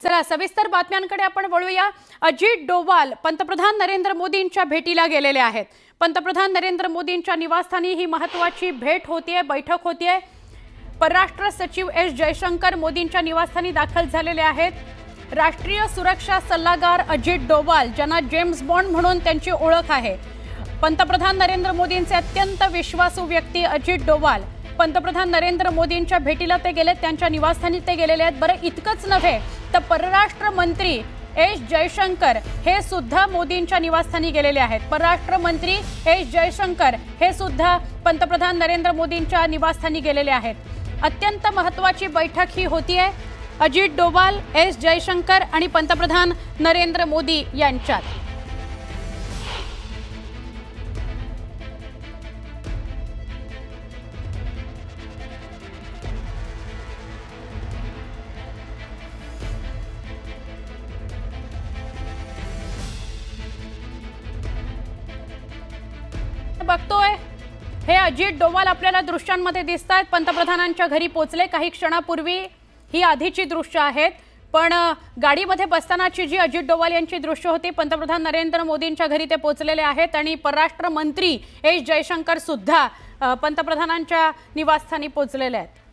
चला सविस्तर बातम्यांकडे आपण वळूया। अजित डोवाल पंतप्रधान नरेंद्र मोदींच्या भेटीला गेलेले आहेत। पंतप्रधान नरेंद्र मोदींच्या निवासस्थानी ही महत्त्वाची भेट होतीये, बैठक होतीये। परराष्ट्र सचिव एस जयशंकर मोदींच्या निवासस्थानी दाखल झालेले आहेत। राष्ट्रीय सुरक्षा सल्लागार अजित डोवाल, ज्यांना जेम्स बॉन्ड म्हणून त्यांची ओळख आहे। पंतप्रधान नरेंद्र मोदींचे अत्यंत विश्वासू व्यक्ती अजित डोवाल पंतप्रधान नरेंद्र मोदींच्या भेटीला ते गेले, त्यांच्या निवासस्थानी ते गेलेले आहेत। बरं, इतकंच नव्हे तर परराष्ट्र मंत्री एस जयशंकर हे सुद्धा मोदींच्या निवासस्थानी गेलेले आहेत। परराष्ट्र मंत्री एस जयशंकर हे सुद्धा पंतप्रधान नरेंद्र मोदींच्या निवासस्थानी गेलेले आहेत। अत्यंत महत्त्वाची बैठक ही होतीये अजित डोवाल, एस जयशंकर आणि पंतप्रधान नरेंद्र मोदी यांच्यात। बघतोय हे अजित डोवाल आपल्याला दृश्यांमध्ये दिसतात। पंतप्रधानांच्या घरी पोहोचले काही क्षणापूर्वी। ही आधीची दृश्य आहेत, पण गाडीमध्ये बसतानाची जी अजित डोवाल यांची दृश्य होती, पंतप्रधान नरेंद्र मोदींच्या घरी ते पोहोचलेले आहेत आणि परराष्ट्र मंत्री एस जयशंकर सुद्धा पंतप्रधानांच्या निवासस्थानी पोहोचलेले आहेत।